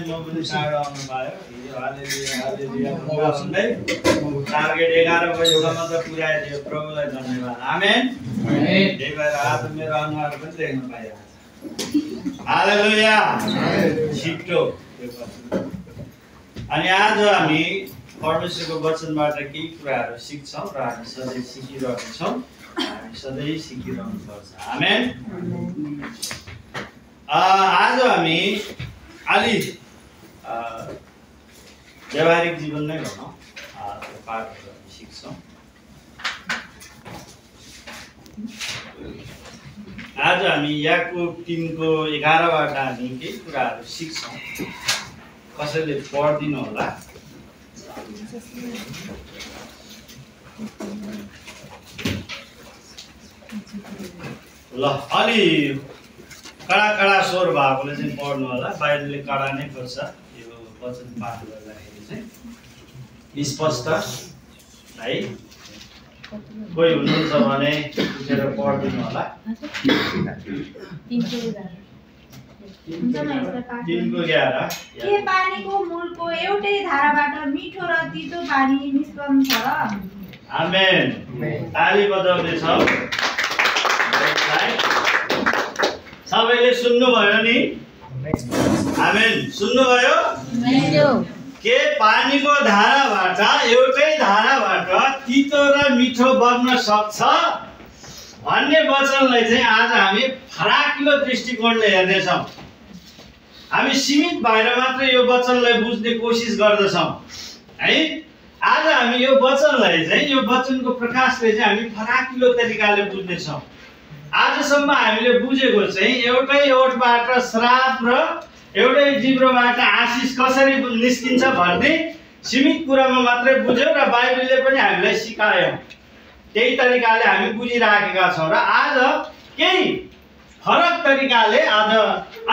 म पनि चाँडो आउनु पायो हिजो हालेलुया भन्दै टार्गेट 11 बजेसम्म त पुर्याइदियो प्रभुलाई धन्यवाद आमेन त्यही भएर आज मेरो अनुहार पनि देख्न पाइरहेको छ हालेलुया छिटो अनि आज हामी परमेश्वरको वचनबाट केही कुराहरू सिक्छौँ र हामी सधैँ सिकिरहेका छौँ हामी सधैँ सिकिरहनुपर्छ आमेन आज हामी अलि व्यावहारिक जीवन नै भनौँ पाठहरू हामी सिक्छौँ आज हामी याकुब 3को 11बाट हामी केही कुराहरू सिक्छौँ कसैले पढिदिनु होला ल अलि कडा स्वर भएकोले चाहिँ पढ्नु होला बाहिरले कडा नै पर्छ यो वचन पाठ गर्दाखेरि चाहिँ स्पष्ट है कोही हुनुहुन्छ भने उठेर पढिदिनु होला 3:11 के पानीको मूलको एउटै धाराबाट मिठो र तितो पानी निस्कन्छ आमेन ताली बजाउने छौँ सबैले सुन्नुभयो नि आमेन सुन्नुभयो के पानीको धाराबाट एउटै धाराबाट तितो र मिठो बग्न सक्छ भन्ने वचनलाई चाहिँ आज हामी फराकिलो दृष्टिकोणले हेर्नेछौँ हामी सीमित भएर मात्र यो वचनलाई बुझ्ने कोसिस गर्दछौँ है आज हामी यो वचनलाई चाहिँ यो वचनको प्रकाशले चाहिँ हामी फराकिलो तरिकाले बुझ्नेछौँ आजसम्म हामीले बुझेको चाहिँ एउटै ओठबाट श्राप र एउटै जिब्रोबाट आशिष कसरी निस्किन्छ भन्ने सीमित कुरामा मात्रै बुझ्यौँ र बाइबलले पनि हामीलाई सिकायो त्यही तरिकाले हामी बुझिराखेका छौँ र आज केही फरक तरिकाले आज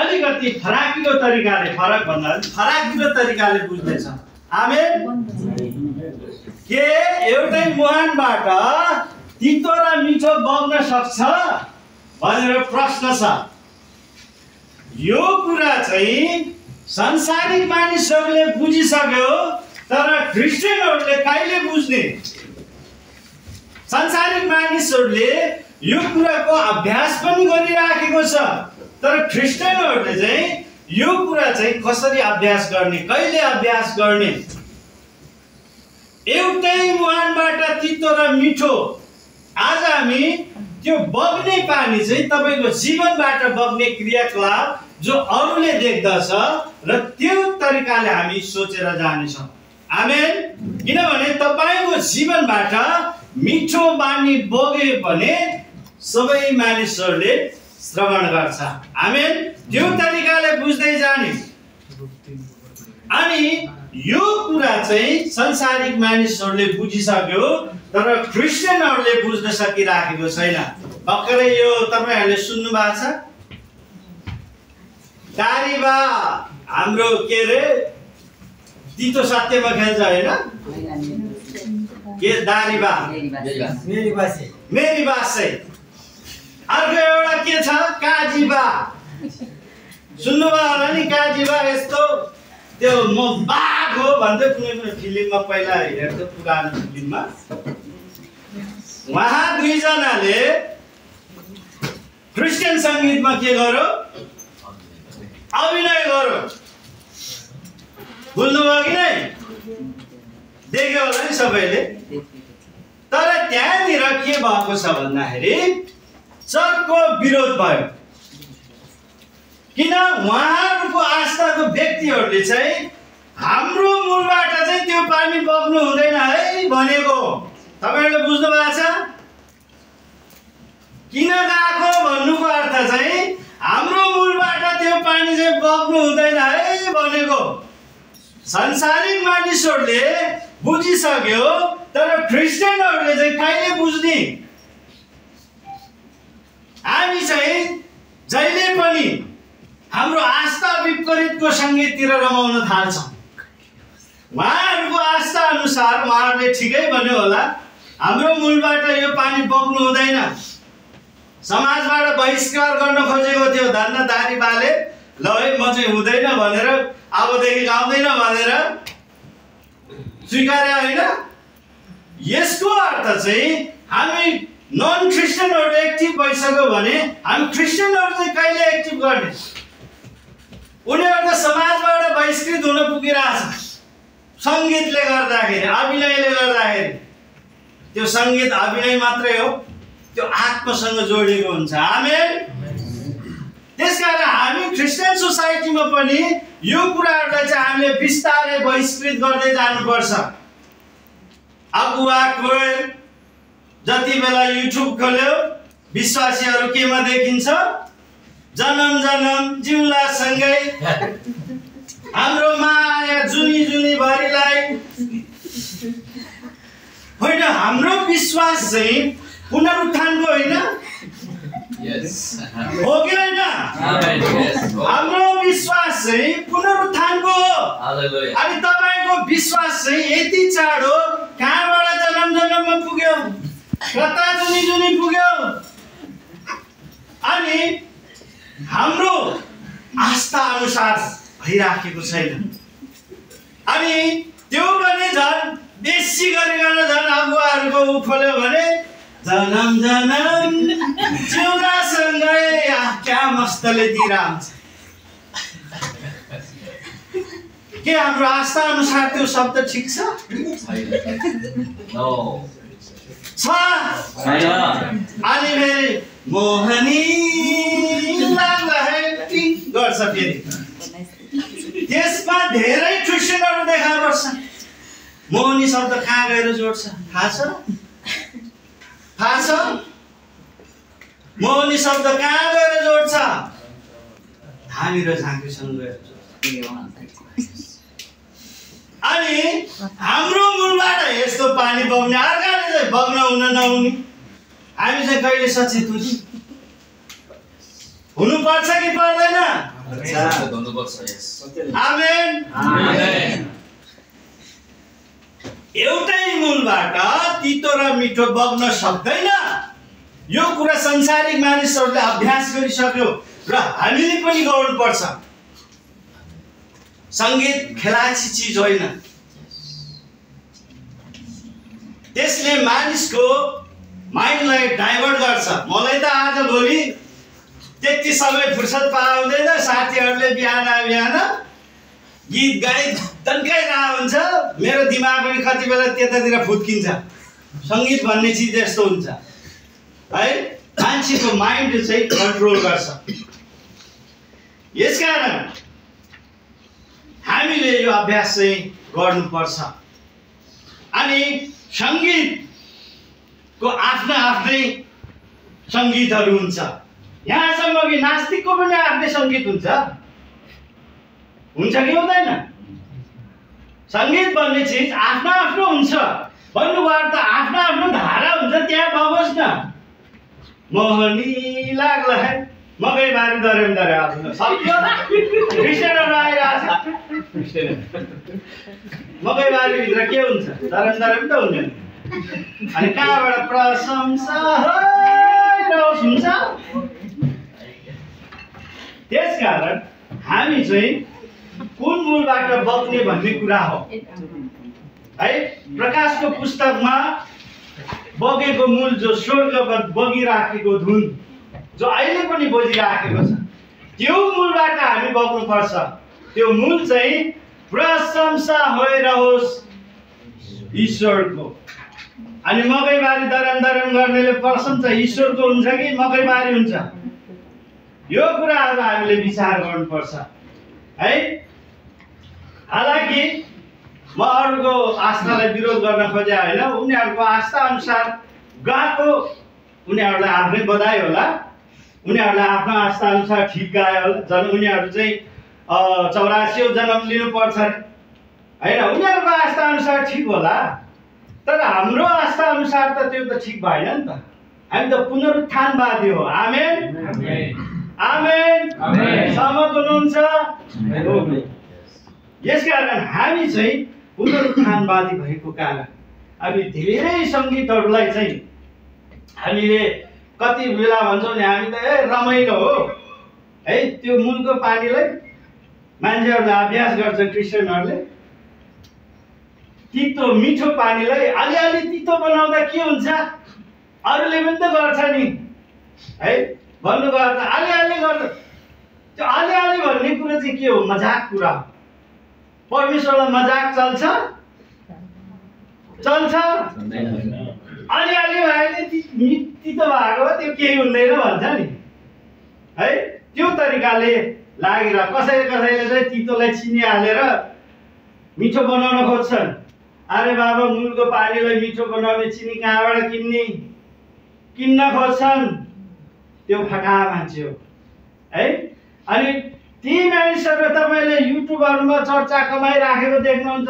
अलिकति फराकिलो तरिकाले फरक भन्दा फराकिलो तरिकाले बुझ्दैछौँ आमेन के एउटै मुहानबाट तितो र मिठो बग्न सक्छ भनेर प्रश्न छ यो कुरा चाहिँ संसारिक मानिसहरूले बुझिसक्यो तर क्रिस्चियनहरूले कहिले बुझ्ने संसारिक मानिसहरूले यो कुराको अभ्यास पनि गरिराखेको छ तर क्रिस्चियनहरूले चाहिँ यो कुरा चाहिँ कसरी अभ्यास गर्ने कहिले अभ्यास गर्ने एउटै मुहानबाट तितो र मिठो आज हामी त्यो बग्ने पानी चाहिँ तपाईको जीवनबाट बग्ने क्रियाकलाप जो अरूले देख्दछ र त्यो तरिकाले हामी सोचेर जानेछौँ आमेन किनभने तपाईको जीवनबाट मिठो बानी बग्यो भने सबै मानिसहरूले श्रवण गर्छ आमेन त्यो तरिकाले बुझ्दै जाने अनि यो कुरा चाहिँ संसारिक मानिसहरूले बुझिसक्यो तर क्रिस्चियनहरूले बुझ्न सकिराखेको छैन भर्खरै यो तपाईहरुले सुन्नु भएको छ दारीबा हाम्रो के रे तितो सत्यमा खेल्छ हैन के दारीबा मेरी बासे अर्को एउटा के छ काजीबा सुन्नुभयो होला नि काजीबा यस्तो त्यो म बाघ हो भन्दै कुनै कुनै फिल्ममा पहिला हेर्थ्यो पुरानो फिल्ममा उहाँ दुईजनाले क्रिस्चियन संगीतमा के गर्यो अभिनय गर्यो बुझ्नुभयो कि नै देख्यो होला नि सबैले तर त्यहाँनिर के भएको छ भन्दाखेरि चर्को विरोध भयो किन उहाँहरूको आस्थाको व्यक्तिहरूले चाहिँ हाम्रो मूलबाट चाहिँ त्यो पानी बग्नु हुँदैन है भनेको तपाईहरुले बुझ्नु भएको छ किन गएको भन्नुको अर्थ चाहिँ हाम्रो मूलबाट त्यो पानी चाहिँ बग्नु हुँदैन है भनेको संसारिक मानिसहरूले बुझिसक्यो तर क्रिस्चियनहरूले चाहिँ कहिले बुझ्ने हामी चाहिँ जहिले पनि हाम्रो आस्था विपरीतको संगीततिर रमाउन थाल्छौँ उहाँहरूको आस्था अनुसार उहाँहरूले ठिकै भन्यो होला हाम्रो मूलबाट यो पानी बग्नु हुँदैन समाजबाट बहिष्कार गर्न खोजेको थियो धन्नदारी बाले ल है म चाहिँ हुँदैन भनेर अबदेखि गाउँदैन भनेर स्वीकार्यो होइन। यसको अर्थ चाहिँ हामी नन क्रिस्चियनहरु एक्टिभ भइसक्यो भने हामी क्रिस्चियनहरु चाहिँ कहिले एक्टिभ गर्ने? उनीहरु त समाजबाट बहिष्कृत हुन पुगिरहेछ संगीतले गर्दाखेरि, अभिनयले गर्दाखेरि। त्यो संगीत अभिनय मात्रै हो, त्यो आत्मासँग जोडिएको हुन्छ। आमेन। त्यसकारण हामी क्रिस्चियन सोसाइटीमा पनि यो कुराहरुलाई चाहिँ हामीले बिस्तारै बहिष्कृत गर्दै जानुपर्छ। अगुवा कोयल जति बेला युट्युब खोल्यो विश्वासीहरु केमा देखिन्छ? जन्म जन्म जिउला सँगै हाम्रो माया जुनी जुनी भरिलाई होइन। हाम्रो विश्वास चाहिँ पुनरुत्थानको होइन हो कि होइन? हाम्रो विश्वास चाहिँ पुनरुत्थानको हो। अनि तपाईको विश्वास चाहिँ यति चाँडो कहाँबाट जन्म जन्ममा पुग्यो, कता जुनी जुनी पुग्यो। अनि हाम्रो आस्था अनुसार भइराखेको छैन। अनि त्यो पनि झन् बेसी गरिकन झन् अगुवाहरूको खोल्यो भने जन्म जन्म जिउलासँगै क्या मस्तले दिइरहन्छ। के हाम्रो आस्था अनुसार त्यो शब्द ठिक छ? अनि फेरि मोहनी लाग्ला है गर्छ फेरि। त्यसमा धेरै क्रिस्चियनहरु देखा पर्छ। मोहनी शब्द कहाँ गएर जोड्छ थाहा छ? थाहा छ? मोहनी शब्द कहाँ गएर जोड्छ? हामी र झाँक्रीसँग गएर जोड्छ। अनि हाम्रो मूलबाट यस्तो पानी बग्ने, अर्काले चाहिँ बग्न हुन नहुने। हामी चाहिँ कहिले सचेत हुनुपर्छ कि पर्दैन? आमेन। एउटै मूलबाट तितो र मिठो बग्न सक्दैन। यो कुरा संसारिक मानिसहरूले अभ्यास गरिसक्यो र हामीले पनि गर्नुपर्छ। संगीत खेलाची चीज होइन। त्यसले मानिसको माइन्डलाई डाइभर्ट गर्छ। मलाई त आज भोलि त्यति समय फुर्सद पाउँदैन। साथीहरूले बिहान गीत गाई तन्काइरहेको हुन्छ। मेरो दिमाग पनि कति बेला त्यतातिर फुत्किन्छ। संगीत भन्ने चिज यस्तो हुन्छ है, मान्छेको माइन्ड चाहिँ कन्ट्रोल गर्छ। यसकारण हामीले यो अभ्यास चाहिँ गर्नुपर्छ। अनि संगीतको आफ्ना आफ्नै संगीतहरू हुन्छ। यहाँसम्म कि नास्तिकको पनि आफ्नै संगीत हुन्छ कि हुँदैन? संगीत भन्ने चिज आफ्नो आफ्नो हुन्छ। भन्नुको अर्थ आफ्नो आफ्नो धारा हुन्छ। त्यहाँ बगोस् न। मोहनी लाग्ला है मकैबारी दरेम दरे आफ्नो सक्यो। क्रिस्चियनहरु आइरहेछ। मकैबारीभित्र के हुन्छ? दरेम दरेम त हुँदैन। अनि कहाँबाट प्रशंसा हुन्छ? त्यसकारण हामी चाहिँ कुन मूलबाट बग्ने भन्ने कुरा हो है। प्रकाशको पुस्तकमा बगेको मूल जो स्वर्गबाट बगिराखेको धुन जो अहिले पनि बजिराखेको छ, त्यो मूलबाट हामी बग्नुपर्छ। त्यो मूल चाहिँ प्रशंसा होइरहोस् ईश्वरको। अनि मकैबारी दरम दरम गर्नेले प्रशंसा ईश्वरको हुन्छ कि मकैबारी हुन्छ? यो कुराहरु हामीले विचार गर्नुपर्छ है। हालाकि म अरूको आस्थालाई विरोध गर्न खोजे होइन। उनीहरूको आस्था अनुसार गाएको उनीहरूलाई आफ्नै बधाई होला। उनीहरूलाई आफ्नो आस्था अनुसार ठिक गायो होला। उनीहरू चाहिँ 84औं जन्म लिनुपर्छ होइन। उनीहरूको आस्था अनुसार ठिक होला। तर हाम्रो आस्था अनुसार त त्यो त ठिक भएन नि त। हामी त पुनरुत्थानवादी हो। आमेन आमेन। सहमत हुनुहुन्छ? यसकारण हामी चाहिँ पुनरुत्थानवादी भएको कारण हामी धेरै संगीतहरूलाई चाहिँ, हामीले कति बेला भन्छौँ नि हामी त रमाइलो हो है त्यो मूलको पानीलाई मान्छेहरूले अभ्यास गर्छ क्रिस्चियनहरूले तितो मिठो पानीलाई अलिअलि तितो बनाउँदा के हुन्छ अरूले पनि त गर्छ नि है भन्नु गर्दा अलिअलि गर्दा त्यो अलिअलि भन्ने कुरा चाहिँ के हो मजाक कुरा परमेश्वरलाई मजाक चल्छ अलिअलि भएले तितो भएको त्यो केही हुँदैन भन्छ नि है त्यो तरिकाले लागेर कसैले चाहिँ तितोलाई चिनी हालेर मिठो बनाउन खोज्छन् अरे बाबा मूलको पानीलाई मिठो बनाउने चिनी कहाँबाट किन्न खोज्छन् त्यो फटा मान्छे हो है अनि ती मानिसहरू तपाईँले युट्युबहरूमा चर्चा कमाइराखेको देख्नुहुन्छ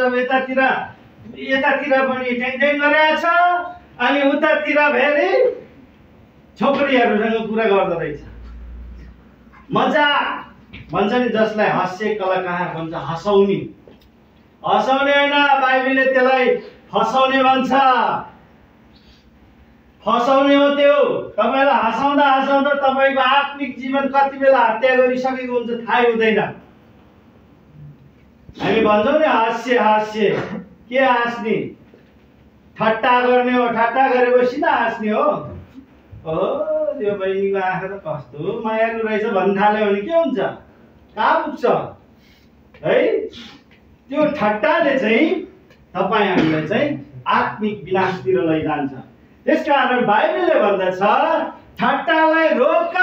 यतातिर पनि ट्याङ गरेछ अनि उतातिर फेरि छोकरीहरूसँग कुरा गर्दो रहेछ मजाक भन्छ नि जसलाई हास्य कलाकार भन्छ हँसाउने होइन बाइबलले त्यसलाई फसाउने भन्छ फसाउने हो त्यो तपाईँलाई हँसाउँदा तपाईँको आत्मिक जीवन कति बेला हत्या गरिसकेको हुन्छ थाहै हुँदैन हामी भन्छौँ नि हास्य के हाँस्ने ठट्टा गर्ने हो ठट्टा गरेपछि त हाँस्ने हो त्यो बहिनीको आँखा त कस्तो मायालु रहेछ भन्न थाल्यो भने के हुन्छ कहाँ पुग्छ है त्यो ठट्टाले चाहिँ तपाईँ हामीलाई चाहिँ आत्मिक विनाशतिर लैजान्छ त्यसकारण बाइबलले भन्दछ ठट्टालाई रोक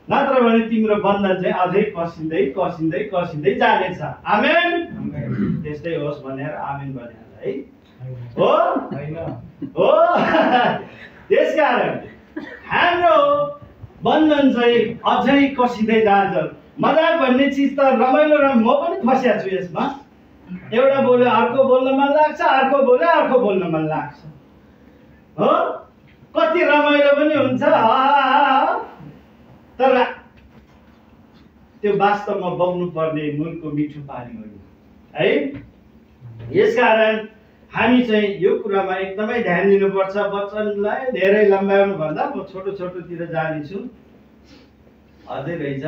नत्र भने तिम्रो बन्धन चाहिँ अझै कसिँदै जानेछ आमेन त्यस्तै होस् भनेर आमेन भनेर है हो त्यसकारण हाम्रो बन्धन चाहिँ अझै कसिँदै जान्छ मजाक भन्ने चिज त रमाइलो म पनि फसिया छु यसमा एउटा बोल्यो अर्को बोल्न मन लाग्छ अर्को बोल्यो अर्को बोल्न मन लाग्छ हो कति रमाइलो पनि हुन्छ तर त्यो वास्तवमा बग्नु पर्ने मूलको मिठो पानी हो है यसकारण हामी चाहिँ यो कुरामा एकदमै ध्यान दिनुपर्छ वचनलाई धेरै लम्ब्याउनु भन्दा म छोटोतिर जानेछु अझै रहेछ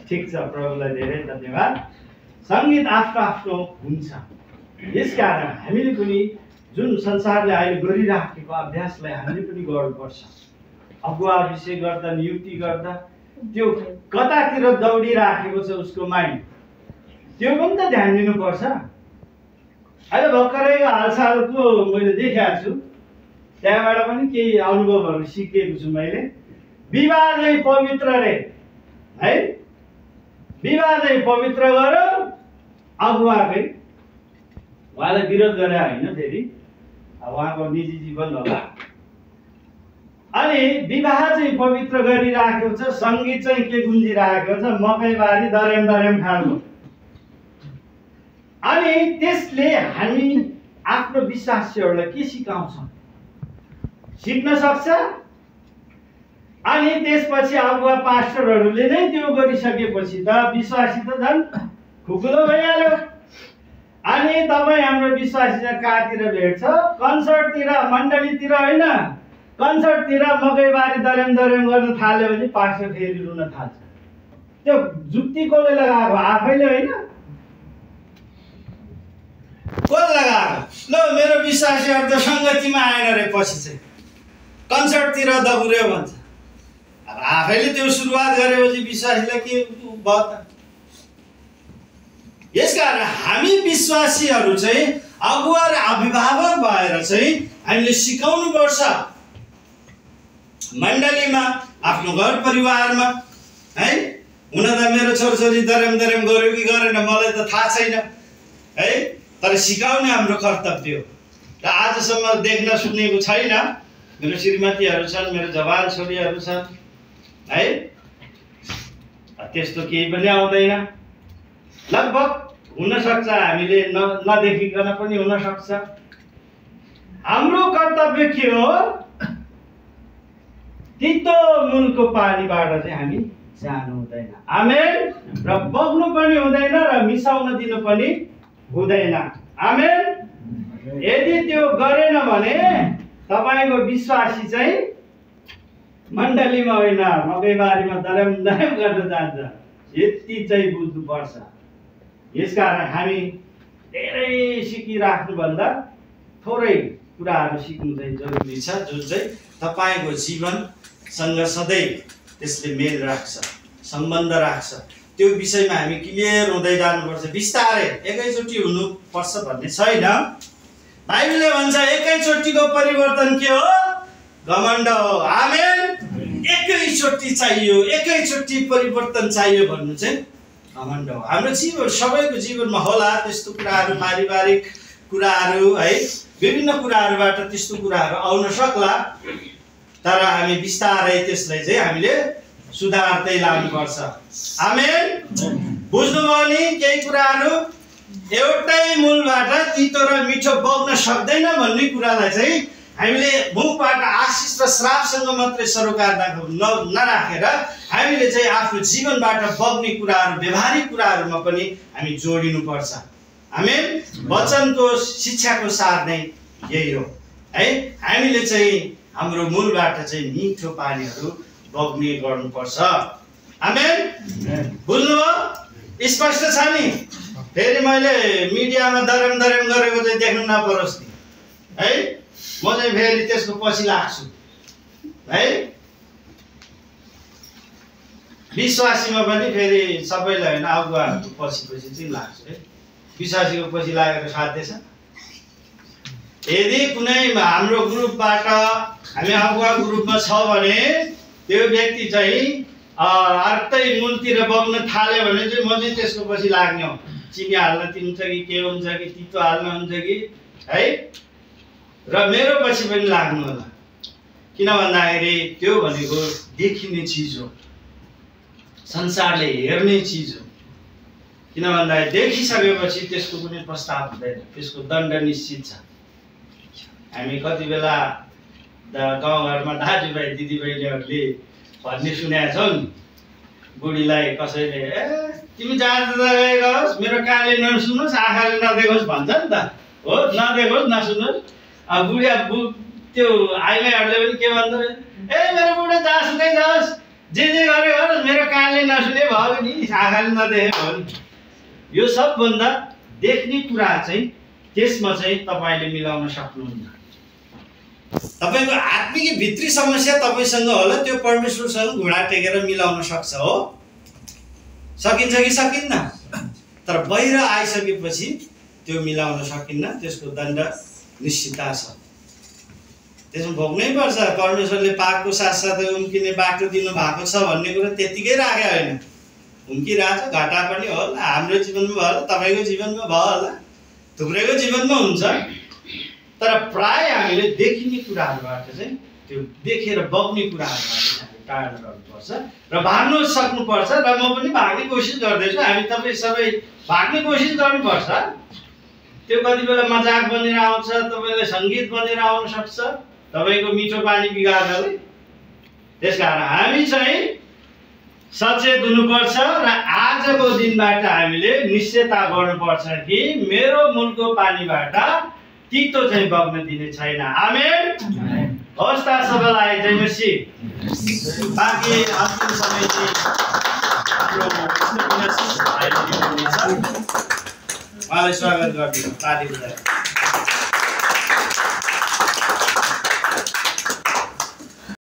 ठिक छ प्रभुलाई धेरै धन्यवाद सङ्गीत आफ्नो हुन्छ यसकारण हामीले पनि जुन संसारले अहिले गरिराखेको अभ्यासलाई हामीले पनि गर्नुपर्छ अगुवा विषय गर्दा नियुक्ति गर्दा त्यो कतातिर दौडिराखेको छ उसको माइन्ड त्यो पनि त ध्यान दिनुपर्छ अहिले भर्खरैको हालसालको मैले देखाएको छु त्यहाँबाट पनि केही अनुभवहरू सिकेको छु मैले विवाह चाहिँ पवित्र रे है विवाह चाहिँ पवित्र गरौँ अगुवाकै उहाँलाई विरोध गरे होइन फेरि उहाँको निजी जीवन होला अनि विवाह चाहिँ पवित्र गरिराखेको छ सङ्गीत चाहिँ के गुन्जिरहेको छ मकैबारी दरेम खालको अनि त्यसले हामी आफ्नो विश्वासीहरूलाई के सिकाउँछौँ सिक्न सक्छ अनि त्यसपछि अगुवा पास्टरहरूले नै त्यो गरिसकेपछि त विश्वासी त झन् खुकुलो भइहाल्यो अनि तपाईँ हाम्रो विश्वासी चाहिँ कहाँतिर भेट्छ कन्सर्टतिर मण्डलीतिर होइन कन्सर्टतिर मकैबारी दरेम गर्न थाल्यो भने पास्टर फेरि रुन थाल्छ त्यो जुक्ति कसले लगाएको आफैले होइन कसले लगाएको ल मेरो विश्वासीहरू त सङ्गतिमा आएन रे पछि चाहिँ कन्सर्टतिर दगुर्यो भन्छ अब आफैले त्यो सुरुवात गरेपछि विश्वासीलाई के भयो त यसकारण हामी विश्वासीहरू चाहिँ अगुवा र अभिभावक भएर चाहिँ हामीले सिकाउनु पर्छ मण्डलीमा आफ्नो घर परिवारमा है हुन त मेरो छोरछोरी दरेम गर्यो कि गरेन मलाई त थाहा छैन है तर सिकाउने हाम्रो कर्तव्य हो र आजसम्म देख्न सुनेको छैन मेरो श्रीमतीहरू छन् मेरो जवान छोरीहरू छन् है त्यस्तो केही पनि आउँदैन लगभग हुनसक्छ हामीले नदेखिकन पनि हुनसक्छ हाम्रो कर्तव्य के हो तितो मूलको पानीबाट चाहिँ हामी जानु हुँदैन आमेन र बग्नु पनि हुँदैन र मिसाउन दिनु पनि हुँदैन आमेन यदि त्यो गरेन भने तपाईको विश्वासी चाहिँ मण्डलीमा होइन मकैबारीमा दरम गर्न जान्छ। यति चाहिँ बुझ्नुपर्छ। यसकारण हामी धेरै सिकिराख्नुभन्दा थोरै कुराहरू सिक्नु चाहिँ जरुरी छ, जुन चाहिँ तपाईँको जीवनसँग सधैँ त्यसले मेल राख्छ, सम्बन्ध राख्छ। त्यो विषयमा हामी क्लियर हुँदै जानुपर्छ। बिस्तारै एकैचोटि हुनुपर्छ भन्ने छैन। बाइबलले भन्छ एकैचोटिको परिवर्तन के हो? घमण्ड हो। आमेन। एकैचोटि चाहियो, एकैचोटि परिवर्तन चाहियो भन्नु चाहिँ घमण्ड हो। हाम्रो जीवन सबैको जीवनमा होला त्यस्तो कुराहरू, पारिवारिक कुराहरू है, विभिन्न कुराहरूबाट त्यस्तो कुराहरू आउन सक्ला, तर हामी बिस्तारै त्यसलाई चाहिँ हामीले सुधार्दै लानुपर्छ। आमेन। बुझ्नुभयो नि? केही कुराहरू एउटै मूलबाट तितो र मिठो बग्न सक्दैन भन्ने कुरालाई चाहिँ हामीले मुखबाट आशिष र श्रापसँग मात्रै सरोकार नराखेर हामीले चाहिँ आफ्नो जीवनबाट बग्ने कुराहरू, व्यवहारिक कुराहरूमा पनि हामी जोडिनुपर्छ। आमेन। वचनको शिक्षाको सार नै यही हो है। हामीले चाहिँ हाम्रो मूलबाट चाहिँ मिठो पानीहरू बग्ने गर्नुपर्छ। आमेन। बुझ्नुभयो? स्पष्ट छ नि? फेरि मैले मिडियामा दरम गरेको चाहिँ देख्नु नपरोस् नि है। म चाहिँ फेरि त्यसको पछि लाग्छु है। विश्वासीमा पनि फेरि सबैलाई होइन, अगुवाहरूको पछि चाहिँ लाग्छु है। विश्वासीको पछि लागेर साध्य छ? यदि कुनै हाम्रो ग्रुपबाट हामी अगुवा ग्रुपमा छ भने त्यो व्यक्ति चाहिँ अर्कै मूलतिर बग्न थाल्यो भने चाहिँ म चाहिँ त्यसको पछि लाग्ने हो। चिनी हाल्न दिन्छ कि के हुन्छ कि तितो हाल्न हुन्छ कि है, र मेरो पछि पनि लाग्नु होला। किन भन्दाखेरि त्यो भनेको देखिने चिज हो, संसारले हेर्ने चिज हो। किन भन्दाखेरि देखिसकेपछि त्यसको कुनै प्रस्ताव हुँदैन, त्यसको दण्ड निश्चित छ। हामी कति बेला गाउँघरमा दाजुभाइ दिदीबहिनीहरूले भन्ने सुनेका छौँ नि, बुढीलाई कसैले तिमी जहाँ गएकोस् मेरो कानले नसुनोस्, आँखाले नदेखोस् भन्छ नि त। हो, नदेखोस् नसुनोस्। बुढिया त्यो आइमाईहरूले पनि के भन्दो रहेछ? मेरो बुढा जहाँसुकै जाओस्, जे गरे गरोस्, मेरो कानले नसुने भयो नि, आँखाले नदेखे भयो नि। यो सबभन्दा देख्ने कुरा चाहिँ त्यसमा चाहिँ तपाईँले मिलाउन सक्नुहुन्न। तपाईँको आत्मिक भित्री समस्या तपाईँसँग होला, त्यो परमेश्वरसँग घुँडा टेकेर मिलाउन सक्छ। हो, सकिन्छ कि सकिन्न? तर बाहिर आइसकेपछि त्यो मिलाउन सकिन्न, त्यसको दण्ड निश्चितता छ। त्यसमा भोग्नै पर्छ। परमेश्वरले पापको साथसाथै उम्किने बाटो दिनु भएको छ भन्ने कुरा त्यतिकै राखे होइन, उम्किरहेछ। घाटा पनि होला, हाम्रो जीवनमा भयो होला, तपाईँको जीवनमा भयो होला, थुप्रैको जीवनमा हुन्छ। तर प्राय हामीले देखिने कुराहरूबाट चाहिँ, त्यो देखेर बग्ने कुराहरूबाट टाढा रहनुपर्छ र भाग्न सक्नुपर्छ। र म पनि भाग्ने कोसिस गर्दैछु। हामी तपाईँ सबै भाग्ने कोसिस गर्नुपर्छ। त्यो कति बेला मजाक बनेर आउँछ, तपाईँलाई सङ्गीत बनेर आउन सक्छ तपाईँको मिठो पानी बिगार्नलाई। त्यसकारण हामी चाहिँ सचेत हुनुपर्छ र आजको दिनबाट हामीले निश्चयता गर्नुपर्छ कि मेरो मूलको पानीबाट तितो चाहिँ बग्न दिने छैन। आमेन। होस् त सबैलाई जय मसीह। बाँकी अन्तिम समय चाहिँ हाम्रो उहाँलाई स्वागत गरिदिनु। ताली बजाएर